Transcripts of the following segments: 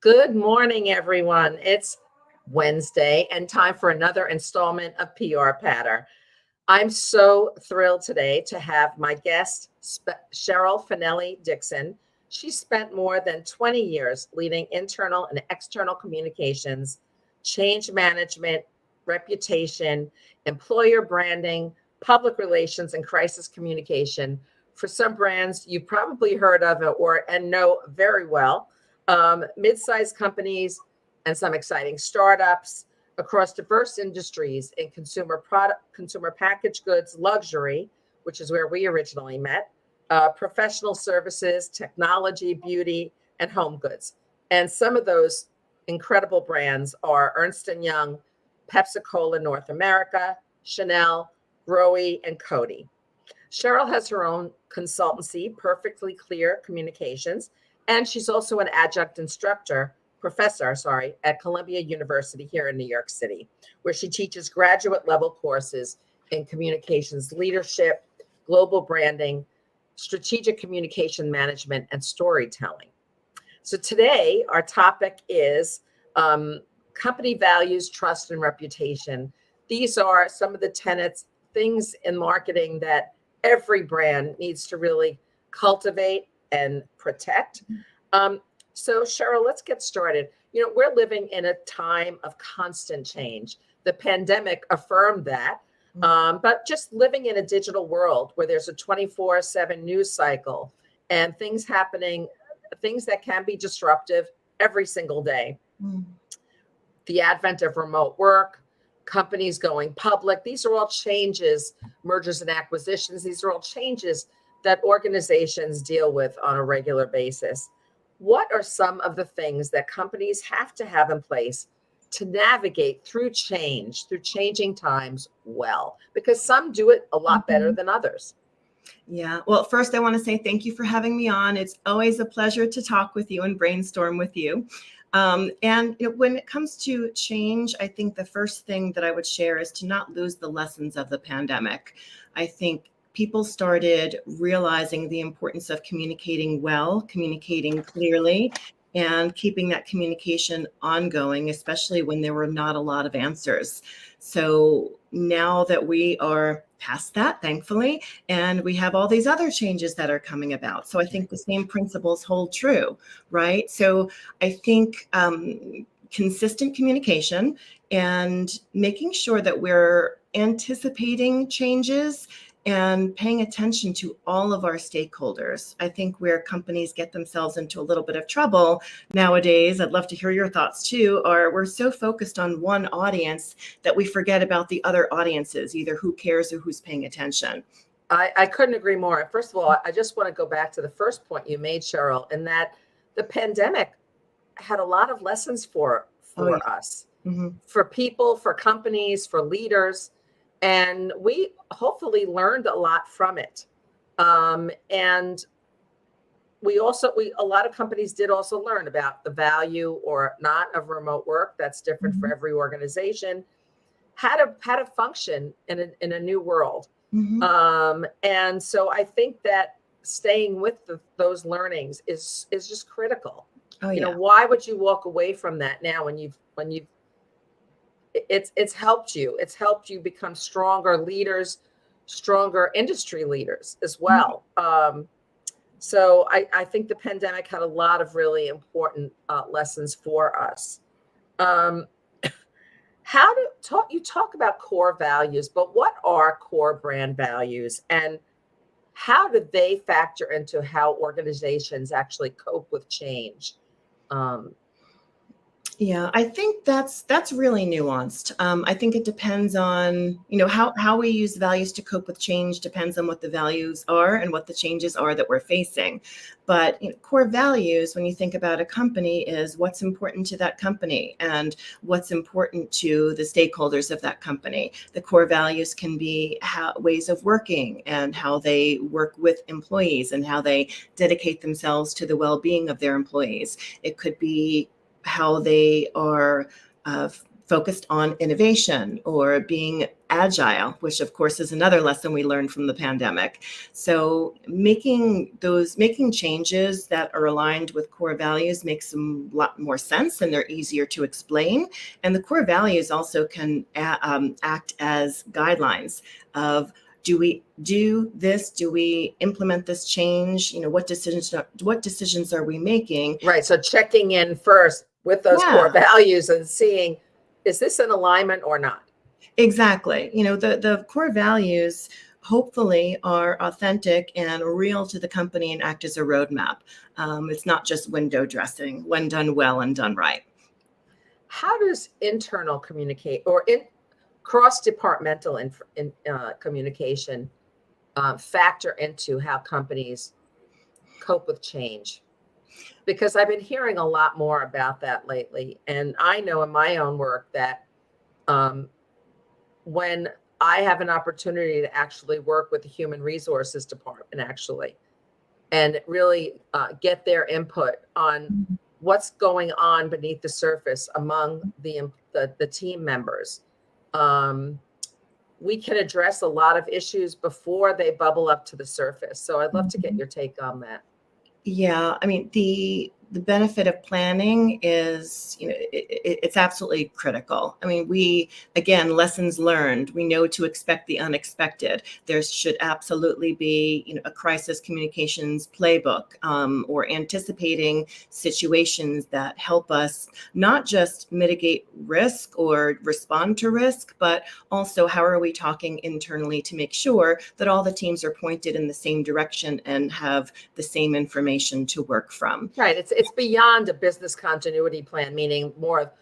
Good morning, everyone. It's Wednesday and time for another installment of PR Patter. I'm so thrilled today to have my guest, Cheryl Finelli Dixon. She spent more than 20 years leading internal and external communications, change management, reputation, employer branding, public relations, and crisis communication for some brands you probably heard of or and know very well, mid-sized companies and some exciting startups across diverse industries in consumer product, consumer packaged goods, luxury, which is where we originally met, professional services, technology, beauty, and home goods. And some of those incredible brands are Ernst & Young, Pepsi-Cola North America, Chanel, Grohe, and Coty. Cheryl has her own consultancy, Perfectly Clear Communications, and she's also an adjunct professor, at Columbia University here in New York City, where she teaches graduate level courses in communications leadership, global branding, strategic communication management, and storytelling. So today, our topic is company values, trust, and reputation. These are some of the tenets, things in marketing that every brand needs to really cultivate and protect. So Cheryl, let's get started. We're living in a time of constant change. The pandemic affirmed that, but just living in a digital world where there's a 24/7 news cycle and things happening, things that can be disruptive every single day. The advent of remote work, companies going public, these are all changes, mergers and acquisitions, these are all changes that organizations deal with on a regular basis. What are some of the things that companies have to have in place to navigate through change, through changing times well? Because some do it a lot better than others. Yeah. Well, first, I want to say thank you for having me on. It's always a pleasure to talk with you and brainstorm with you. When it comes to change, I think the first thing that I would share is to not lose the lessons of the pandemic. I think people started realizing the importance of communicating well, communicating clearly, and keeping that communication ongoing, especially when there were not a lot of answers. So now that we are past that, thankfully, and we have all these other changes that are coming about. So I think the same principles hold true, right? So I think consistent communication and making sure that we're anticipating changes and paying attention to all of our stakeholders. I think where companies get themselves into a little bit of trouble nowadays, I'd love to hear your thoughts too, are we're so focused on one audience that we forget about the other audiences, either who cares or who's paying attention. I couldn't agree more. First of all, I just want to go back to the first point you made, Cheryl, in that the pandemic had a lot of lessons for us, for people, for companies, for leaders. And we hopefully learned a lot from it. And a lot of companies did also learn about the value or not of remote work. That's different for every organization. How to function in a new world. And so I think that staying with those learnings is just critical. Why would you walk away from that now when you've it's helped you. It's helped you become stronger leaders, stronger industry leaders as well. So I think the pandemic had a lot of really important lessons for us. You talk about core values, but what are core brand values and how do they factor into how organizations actually cope with change? Yeah, I think that's really nuanced. I think it depends on, how we use values to cope with change depends on what the values are and what the changes are that we're facing. But core values, when you think about a company, is what's important to that company and what's important to the stakeholders of that company. The core values can be ways of working and how they work with employees and how they dedicate themselves to the well-being of their employees. It could be how they are focused on innovation or being agile, which of course is another lesson we learned from the pandemic. So making changes that are aligned with core values makes a lot more sense, and they're easier to explain. And the core values also can act as guidelines of, do we do this? Do we implement this change? What decisions are we making? Right. So checking in first with those core values and seeing, is this in alignment or not? Exactly. The core values hopefully are authentic and real to the company and act as a roadmap. It's not just window dressing when done well and done right. How does internal communicate or cross-departmental communication factor into how companies cope with change? Because I've been hearing a lot more about that lately. And I know in my own work that when I have an opportunity to actually work with the human resources department, and really get their input on what's going on beneath the surface among the team members, we can address a lot of issues before they bubble up to the surface. So I'd love to get your take on that. Yeah, I mean, the benefit of planning is, it's absolutely critical. I mean, again, lessons learned, we know to expect the unexpected. There should absolutely be, a crisis communications playbook, or anticipating situations that help us not just mitigate risk or respond to risk, but also how are we talking internally to make sure that all the teams are pointed in the same direction and have the same information to work from. Right. It's beyond a business continuity plan, meaning more,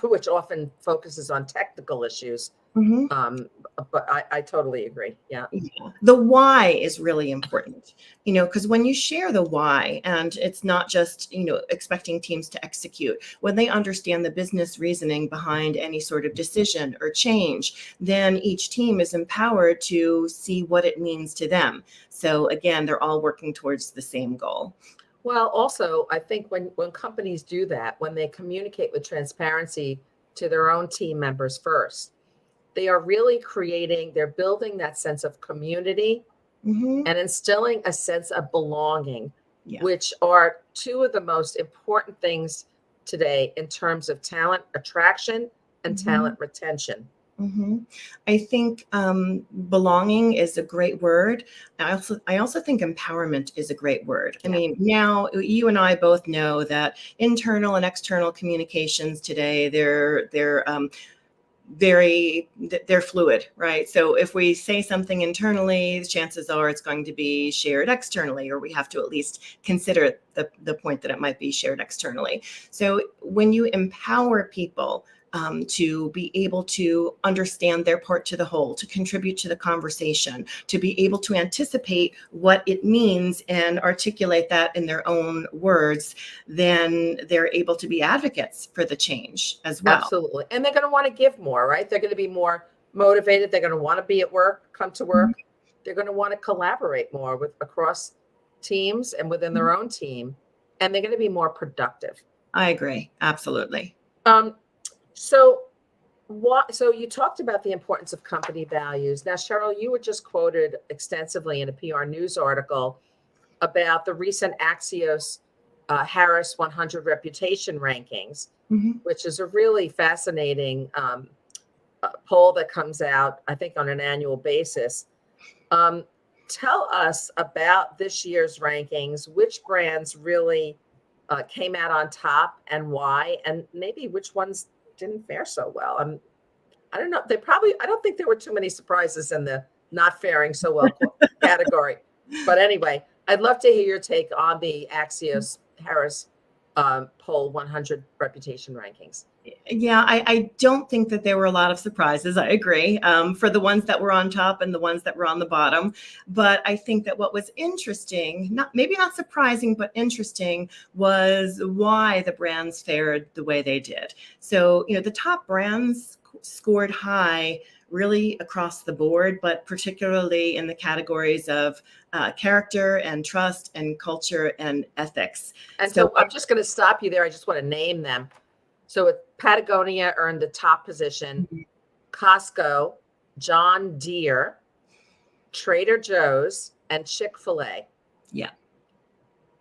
which often focuses on technical issues. Mm-hmm. But I totally agree. Yeah. The why is really important, because when you share the why, and it's not just, expecting teams to execute, when they understand the business reasoning behind any sort of decision or change, then each team is empowered to see what it means to them. So again, they're all working towards the same goal. Well, also, I think when companies do that, when they communicate with transparency to their own team members first, they are really they're building that sense of community Mm-hmm. and instilling a sense of belonging, Yeah. which are two of the most important things today in terms of talent attraction and Mm-hmm. talent retention. Mm-hmm. I think belonging is a great word. I also think empowerment is a great word. I mean, now you and I both know that internal and external communications today, they're fluid, right? So if we say something internally, chances are it's going to be shared externally, or we have to at least consider the point that it might be shared externally. So when you empower people to be able to understand their part to the whole, to contribute to the conversation, to be able to anticipate what it means and articulate that in their own words, then they're able to be advocates for the change as well. Absolutely. And they're going to want to give more, right? They're going to be more motivated. They're going to want to be at work, come to work. Mm-hmm. They're going to want to collaborate more across teams and within their own team. And they're going to be more productive. I agree. Absolutely. So you talked about the importance of company values. Now, Cheryl, you were just quoted extensively in a PR news article about the recent Axios Harris 100 reputation rankings, mm-hmm. which is a really fascinating poll that comes out, I think, on an annual basis. Tell us about this year's rankings, which brands really came out on top and why, and maybe which ones didn't fare so well. I don't know. I don't think there were too many surprises in the not faring so well category. But anyway, I'd love to hear your take on the Axios Harris poll 100 reputation rankings. Yeah, I don't think that there were a lot of surprises. I agree, for the ones that were on top and the ones that were on the bottom. But I think that what was interesting, maybe not surprising, but interesting, was why the brands fared the way they did. So, the top brands scored high really across the board, but particularly in the categories of character and trust and culture and ethics. And so I'm just going to stop you there. I just want to name them. So Patagonia earned the top position, Costco, John Deere, Trader Joe's, and Chick-fil-A. Yeah.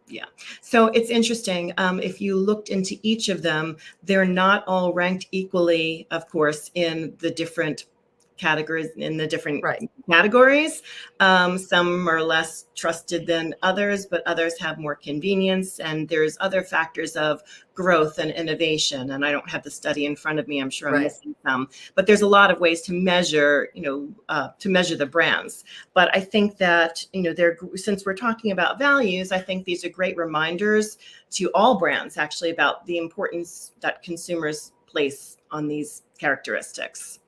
Yeah. So it's interesting. If you looked into each of them, they're not all ranked equally, of course, in the different categories, Right. Some are less trusted than others, but others have more convenience. And there's other factors of growth and innovation. And I don't have the study in front of me. I'm sure I'm Right. missing some, but there's a lot of ways to measure, to measure the brands. But I think that, since we're talking about values, I think these are great reminders to all brands actually about the importance that consumers place on these characteristics.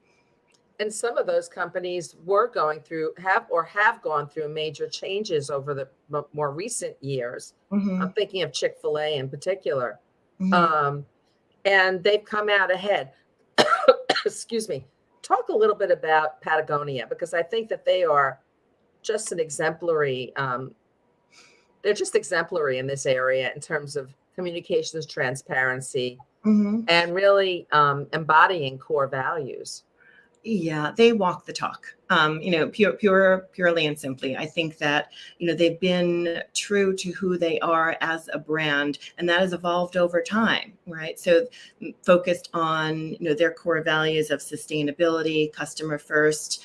And some of those companies have gone through major changes over the more recent years. Mm-hmm. I'm thinking of Chick-fil-A in particular. Mm-hmm. And they've come out ahead. Excuse me. Talk a little bit about Patagonia, because I think that they are just an exemplary. They're just exemplary in this area in terms of communications, transparency, Mm-hmm. and really embodying core values. Yeah, they walk the talk. Purely and simply. I think that, they've been true to who they are as a brand, and that has evolved over time, right? So focused on, their core values of sustainability, customer first,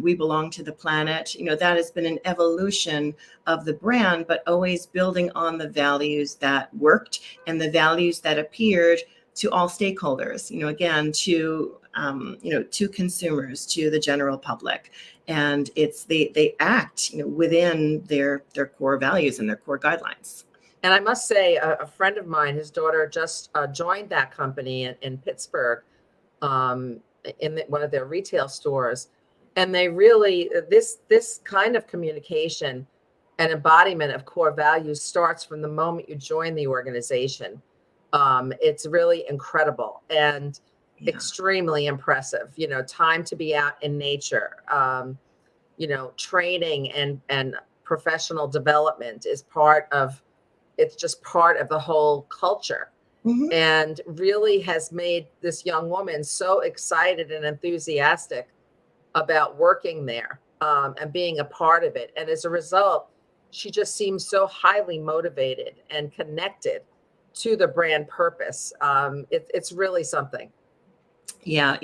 we belong to the planet. That has been an evolution of the brand, but always building on the values that worked and the values that appeared to all stakeholders, again, to consumers, to the general public. And they act, within their core values and their core guidelines. And I must say, a friend of mine, his daughter just joined that company in Pittsburgh, one of their retail stores. And they really, this kind of communication and embodiment of core values starts from the moment you join the organization. It's really incredible and extremely impressive. Time to be out in nature, training and professional development is it's just part of the whole culture. Mm-hmm. And really has made this young woman so excited and enthusiastic about working there, and being a part of it. And as a result, she just seems so highly motivated and connected to the brand purpose. It's really something. Yeah,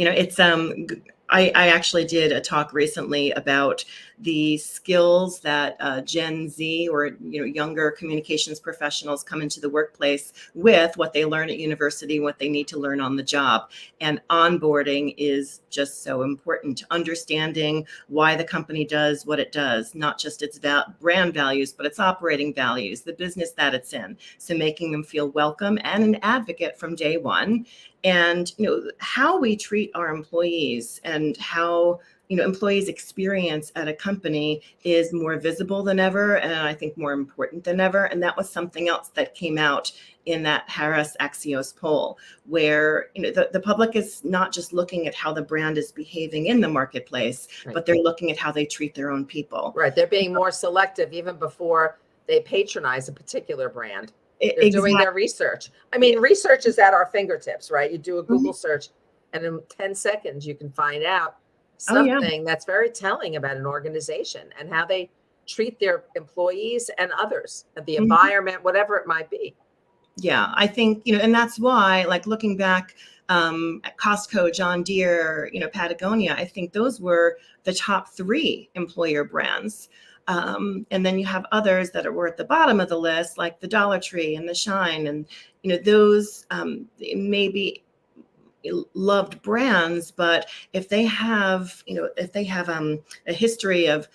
I actually did a talk recently about the skills that Gen Z or younger communications professionals come into the workplace with, what they learn at university, what they need to learn on the job. And onboarding is just so important. Understanding why the company does what it does, not just its brand values, but its operating values, the business that it's in. So making them feel welcome and an advocate from day one. And how we treat our employees and how employees' experience at a company is more visible than ever, and I think more important than ever. And that was something else that came out in that Harris Axios poll, where the public is not just looking at how the brand is behaving in the marketplace, Right. but they're looking at how they treat their own people. Right. They're being more selective even before they patronize a particular brand. They're Exactly. doing their research. I mean, research is at our fingertips, right? You do a Google Mhm. search, and in 10 seconds, you can find out Oh, yeah. something that's very telling about an organization and how they treat their employees and others, and the Mhm. environment, whatever it might be. Yeah, I think, and that's why, like looking back at Costco, John Deere, Patagonia, I think those were the top 3 employer brands. And then you have others that were at the bottom of the list, like the Dollar Tree and the Shine, and those maybe loved brands, but if they have a history of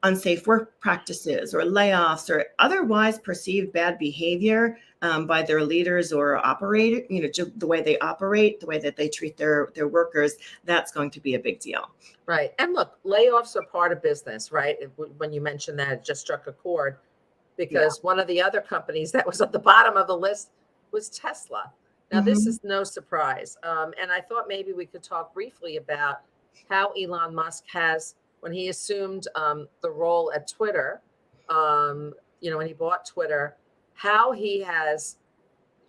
unsafe work practices or layoffs or otherwise perceived bad behavior by their leaders or operator, the way they operate, the way that they treat their workers, that's going to be a big deal. Right. And look, layoffs are part of business, right? When you mentioned that, it just struck a chord, because one of the other companies that was at the bottom of the list was Tesla. Now, this is no surprise. And I thought maybe we could talk briefly about how Elon Musk has, when he assumed the role at Twitter, when he bought Twitter, how he has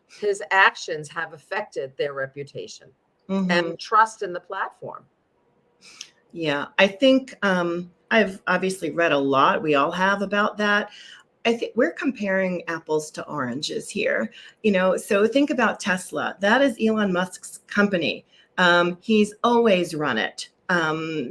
his actions have affected their reputation Mhm. and trust in the platform. Yeah, I think I've obviously read a lot. We all have about that. I think we're comparing apples to oranges here. So think about Tesla. That is Elon Musk's company. He's always run it.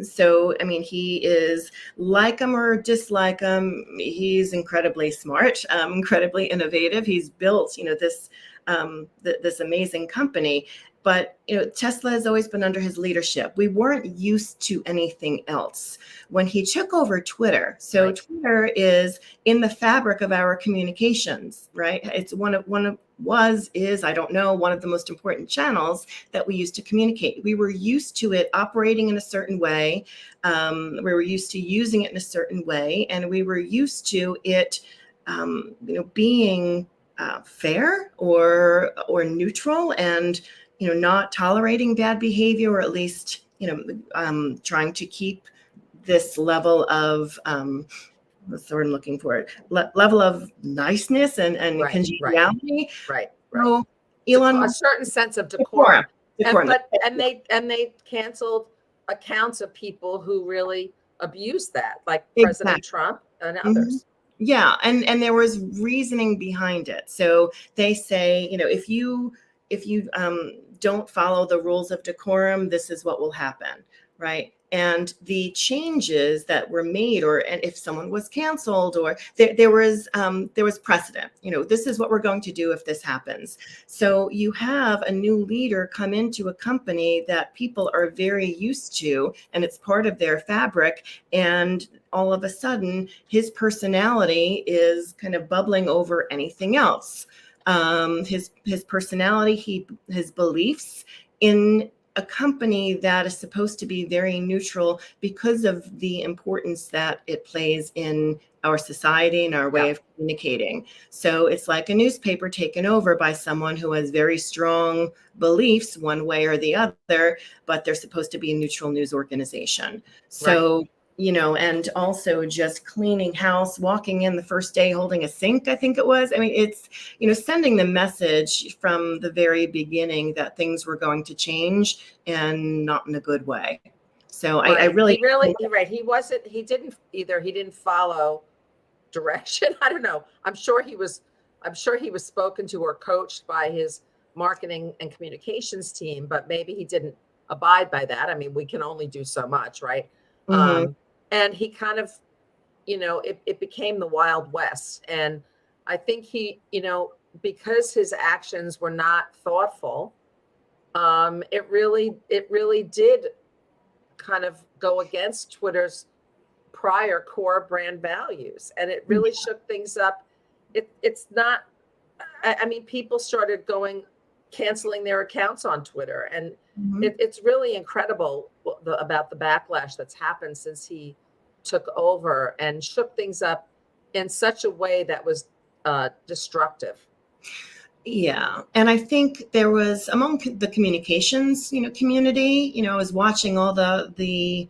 So, I mean, he is, like him or dislike him, he's incredibly smart, incredibly innovative. He's built, this amazing company. But Tesla has always been under his leadership. We weren't used to anything else when he took over Twitter. So Right. Twitter is in the fabric of our communications, right? It's one of I don't know, one of the most important channels that we use to communicate. We were used to it operating in a certain way. We were used to using it in a certain way, and we were used to it, being fair or neutral, and not tolerating bad behavior, or at least trying to keep this level of what's the word I'm looking for? Level of niceness and Right, congeniality. right. So Elon A Musk, certain sense of decorum, decorum. decorum. And they canceled accounts of people who really abused that, like Exactly. President Trump and Mhm. others. Yeah, and there was reasoning behind it. So they say, if you don't follow the rules of decorum, this is what will happen, right? And the changes that were made, and if someone was canceled, or there was precedent. This is what we're going to do if this happens. So you have a new leader come into a company that people are very used to, and it's part of their fabric, and all of a sudden his personality is kind of bubbling over anything else. His personality, his beliefs in a company that is supposed to be very neutral because of the importance that it plays in our society and our way of communicating. So it's like a newspaper taken over by someone who has very strong beliefs one way or the other, but they're supposed to be a neutral news organization. So and also just cleaning house, walking in the first day holding a sink, I think it was. I mean, it's, sending the message from the very beginning that things were going to change, and not in a good way. So I really, He didn't follow direction. I don't know. I'm sure he was spoken to or coached by his marketing and communications team, but maybe he didn't abide by that. I mean, we can only do so much, right? Mhm. And he kind of, it became the Wild West. And I think he, because his actions were not thoughtful, it really did kind of go against Twitter's prior core brand values, and it really shook things up. It's not, I mean, people started canceling their accounts on Twitter, and Mhm. it's really incredible about the backlash that's happened since he took over and shook things up in such a way that was destructive. Yeah. And I think there was, among the communications, community, I was watching all the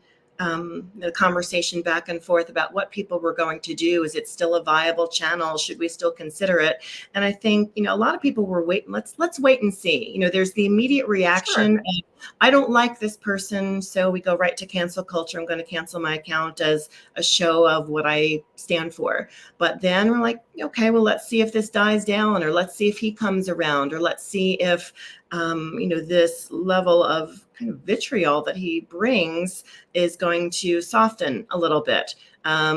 conversation back and forth about what people were going to do. Is it still a viable channel? Should we still consider it? And I think, a lot of people were waiting. Let's wait and see. There's the immediate reaction. Sure. I don't like this person, so we go right to cancel culture. I'm going to cancel my account as a show of what I stand for. But then we're like, okay, well, let's see if this dies down, or let's see if he comes around, or let's see if, this level of kind of vitriol that he brings is going to soften a little bit.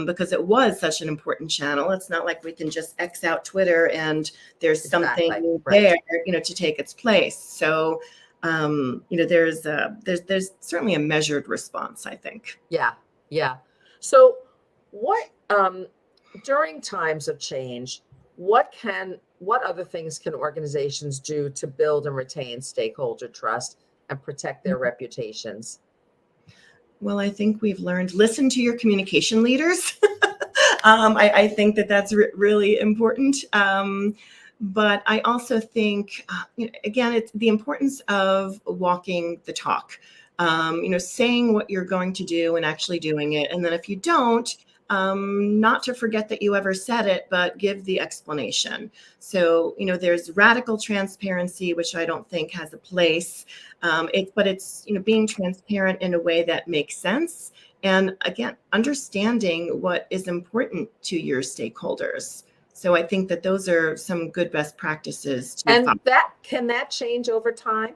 Because it was such an important channel. It's not like we can just X out Twitter and there's Exactly. something Right. there, to take its place. So, there's certainly a measured response, I think. Yeah. So what, during times of change, what other things can organizations do to build and retain stakeholder trust and protect their reputations? Well, I think we've learned, listen to your communication leaders. I think that that's really important. But I also think, again, it's the importance of walking the talk, saying what you're going to do and actually doing it. And then if you don't, not to forget that you ever said it, but give the explanation. So, there's radical transparency, which I don't think has a place. But it's, being transparent in a way that makes sense. And again, understanding what is important to your stakeholders. So I think that those are some good best practices to follow. And can that change over time?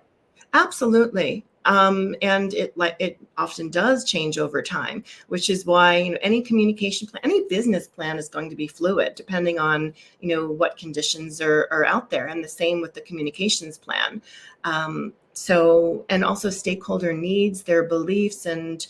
Absolutely. And it often does change over time, which is why, any communication plan, any business plan is going to be fluid depending on, what conditions are out there, and the same with the communications plan. And also stakeholder needs, their beliefs, and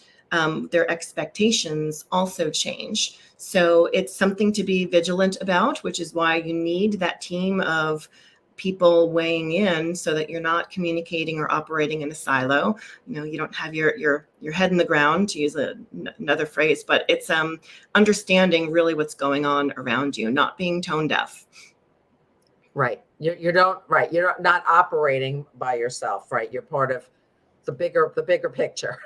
their expectations also change. So it's something to be vigilant about, which is why you need that team of people weighing in so that you're not communicating or operating in a silo. You don't have your head in the ground, to use another phrase, but it's understanding really what's going on around you, not being tone deaf. Right. You're not operating by yourself, right? You're part of the bigger picture.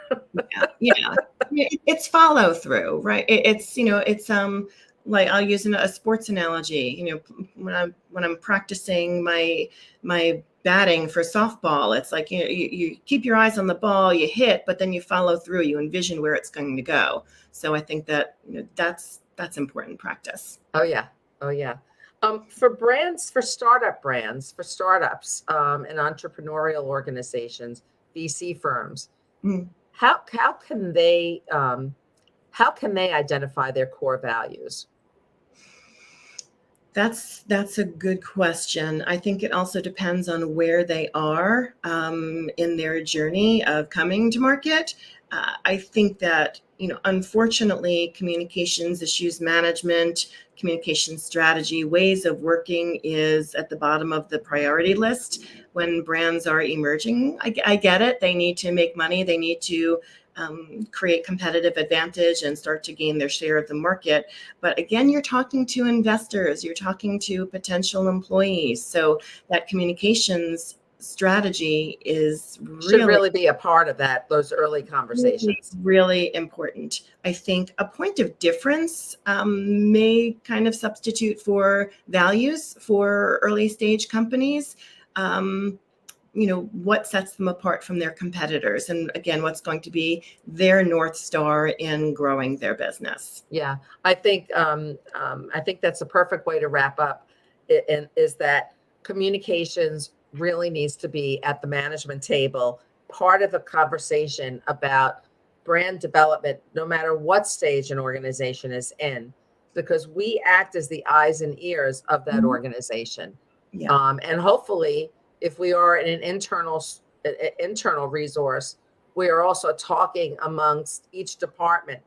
Yeah. It's follow through, right? It's like, I'll use a sports analogy. When I'm practicing my batting for softball, it's like, you keep your eyes on the ball, you hit, but then you follow through, you envision where it's going to go. So I think that that's important practice. Oh yeah. For brands, for startups, and entrepreneurial organizations, VC firms, how can they identify their core values? That's a good question. I think it also depends on where they are in their journey of coming to market. I think that, unfortunately, communications, issues management, communication strategy, ways of working is at the bottom of the priority list when brands are emerging. I get it. They need to make money. They need to create competitive advantage and start to gain their share of the market. But again, you're talking to investors, you're talking to potential employees. So that communications strategy should really be a part of those early conversations. Really important. I think a point of difference may kind of substitute for values for early stage companies. What sets them apart from their competitors, and again, what's going to be their North Star in growing their business. Yeah, I think that's a perfect way to wrap up. Is that communications really needs to be at the management table, part of the conversation about brand development, no matter what stage an organization is in, because we act as the eyes and ears of that organization. Yeah. And hopefully, if we are in an internal resource, we are also talking amongst each department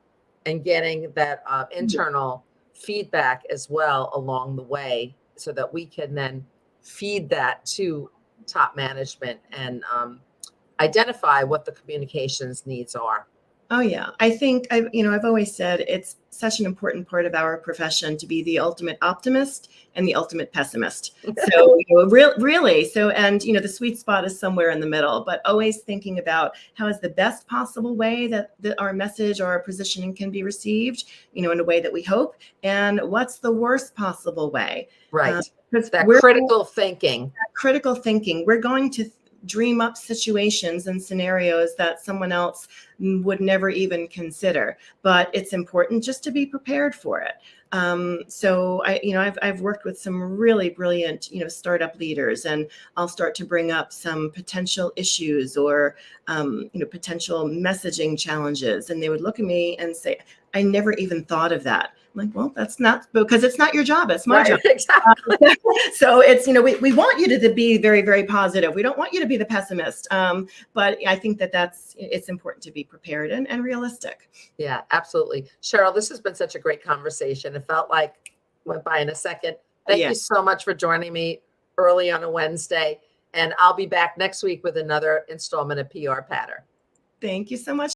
and getting that internal feedback as well along the way, so that we can then feed that to top management and identify what the communications needs are. Oh yeah, I think I've always said it's such an important part of our profession to be the ultimate optimist and the ultimate pessimist. So really, and the sweet spot is somewhere in the middle. But always thinking about how is the best possible way that our message or our positioning can be received, in a way that we hope, and what's the worst possible way. Right. That critical thinking. We're going to dream up situations and scenarios that someone else would never even consider, but it's important just to be prepared for it. So I've worked with some really brilliant, startup leaders, and I'll start to bring up some potential issues or, potential messaging challenges. And they would look at me and say, I never even thought of that. I'm like, well, that's not, because it's not your job. It's my job. Exactly. So it's, we want you to be very, very positive. We don't want you to be the pessimist. But I think it's important to be prepared and realistic. Yeah, absolutely. Cheryl, this has been such a great conversation. It felt like went by in a second. Thank you so much for joining me early on a Wednesday. And I'll be back next week with another installment of PR Patter. Thank you so much.